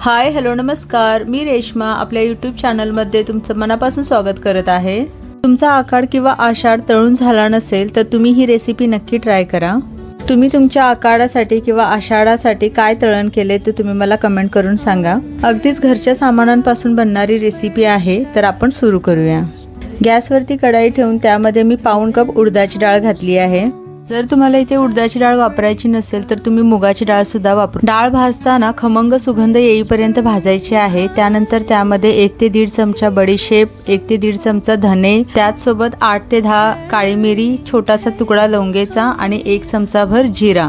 Hi hello नमस्कार, मी रेश्मा आपल्या YouTube चॅनलमध्ये तुमचं मनापासून स्वागत करत आहे। तुमचा आकाड किंवा आषाढ तळून झाला नसेल तर तुम्ही ही रेसिपी नक्की ट्राय करा। तुम्ही तुमच्या आकाडासाठी किंवा आषाढासाठी काय तळण केले ते तुम्ही मला कमेंट करून सांगा। अगदीच घरच्या सामानांपासून बनणारी रेसिपी आहे, तर आपण सुरू करूया। गॅसवरती कढाई ठेवून त्यामध्ये मी पाऊण कप उडदाची डाळ घातली आहे। जर तुम्हाला इथे उडदाची डाळ वापरायची नसेल तर तुम्ही मुगाची डाळ सुद्धा वापरू। डाळ भाजताना खमंग सुगंध येईपर्यंत भाजायची आहे। त्यानंतर त्यामध्ये 1 ते 1.5 चमचा बडीशेप, 1 ते 1.5 चमचा धने, त्याचसोबत 8 ते 10 काळी मिरी, छोटासा तुकडा लवंगेचा आणि 1 चमचा भर जिरा,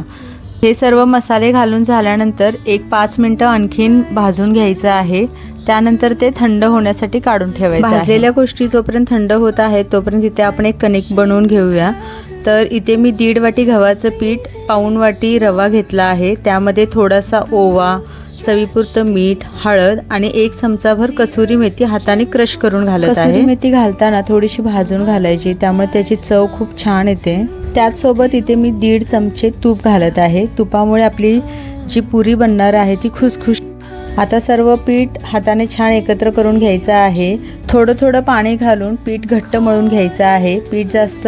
हे सर्व मसाले घालून झाल्यानंतर 5 मिनिटं आणखीन भाजून घ्यायचं आहे। त्यानंतर ते थंड होण्यासाठी काढून ठेवायचं आहे। भाजलेल्या गोष्टी जोपर्यंत थंड होत आहेत तोपर्यंत इथे आपण एक कणिक बनवून घेऊया। तर इथे मी 1.5 वाटी गव्हाचं पीठ, पाऊण वाटी रवा घेतला आहे। त्यामध्ये थोडासा ओवा, चवीपुरतं मीठ, हळद आणि 1 चमचाभर कसुरी मेथी हाताने क्रश करून घालत आहे। कसुरी मेथी घालताना थोडीशी भाजून घालायची, त्यामुळे त्याची चव खूप छान येते। त्याचसोबत इथे मी 1.5 चमचे तूप घालत आहे। तुपामुळे आपली जी पुरी बनणार आहे ती खुसखुश। आता सर्व पीठ हाताने छान एकत्र करून घ्यायचं आहे। थोडं थोडं पाणी घालून पीठ घट्ट मळून घ्यायचं आहे। पीठ जास्त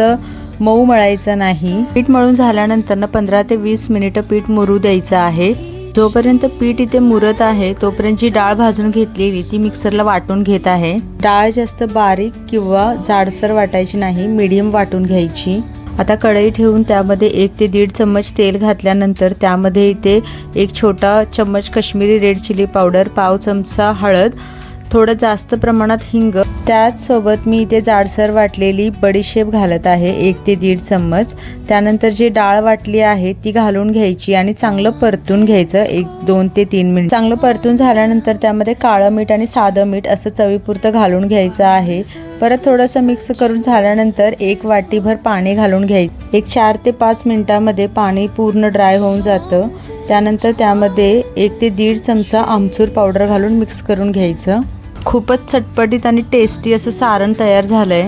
मऊ मळायचं नाही। पीठ मळून झाल्यानंतर 15 ते 20 मिनिटं पीठ मुरू द्यायचं आहे। जोपर्यंत पीठ इथे मुरत आहे तोपर्यंत जी डाळ भाजून घेतलेली ती मिक्सरला वाटून घेत आहे। डाळ जास्त बारीक किंवा जाडसर वाटायची नाही, मीडियम वाटून घ्यायची। आता कढई ठेवून त्यामध्ये 1 ते 1.5 चम्मच तेल घातल्यानंतर त्यामध्ये इथे 1 छोटा चम्मच काश्मीरी रेड चिली पावडर, पाव चमचा हळद, थोडं जास्त प्रमाणात हिंग, त्याचसोबत मी इथे जाडसर वाटलेली बडीशेप घालत आहे 1 ते 1.5 चम्मच। त्यानंतर जी डाळ वाटली आहे ती घालून घ्यायची आणि चांगलं परतून घ्यायचं 2 ते 3 मिनिट। चांगलं परतून झाल्यानंतर त्यामध्ये काळं मीठ आणि साधं मीठ असं चवीपुरतं घालून घ्यायचं आहे। परत थोडंसं मिक्स करून झाल्यानंतर 1 वाटीभर पाणी घालून घ्यायचं। 4 ते 5 मिनिटांमध्ये पाणी पूर्ण ड्राय होऊन जातं। त्यानंतर त्यामध्ये 1 ते 1.5 चमचा आमचूर पावडर घालून मिक्स करून घ्यायचं। खूपच चटपटीत आणि टेस्टी असं सारण तयार झालंय।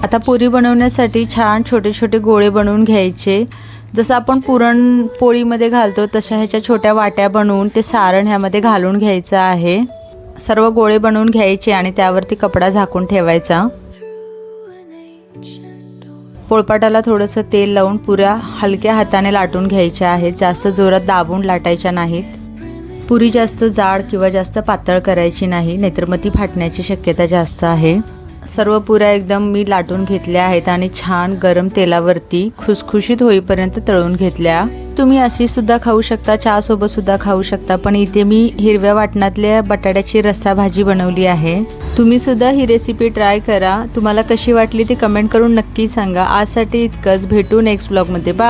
आता पुरी बनवण्यासाठी छान छोटे छोटे गोळे बनवून घ्यायचे। जसं आपण पुरणपोळीमध्ये घालतो तशा ह्याच्या छोट्या वाट्या बनवून ते सारण ह्यामध्ये घालून घ्यायचं आहे। सर्व गोळे बनवून घ्यायचे आणि त्यावरती कपडा झाकून ठेवायचा। पोळपाटाला थोडंसं तेल लावून पुऱ्या हलक्या हाताने लाटून घ्यायच्या आहेत, जास्त जोरात दाबून लाटायच्या नाहीत। पुरी जास्त जाड किंवा जास्त पातळ करायची नाही, नाहीतर मग ती फाटण्याची शक्यता जास्त आहे। सर्व पुऱ्या एकदम मी लाटून घेतल्या आहेत आणि छान गरम तेलावरती खुसखुशीत होईपर्यंत तळून घेतल्या। तुम्ही अशी सुद्धा खाऊ शकता, चहा सोबत सुद्धा खाऊ शकता, पण इथे मी हिरव्या वाटणातल्या बटाट्याची रस्सा भाजी बनवली आहे। तुम्ही सुद्धा ही रेसिपी ट्राय करा। तुम्हाला कशी वाटली ते कमेंट करून नक्की सांगा। आजसाठी इतकंच, भेटू नेक्स्ट ब्लॉगमध्ये। बाय।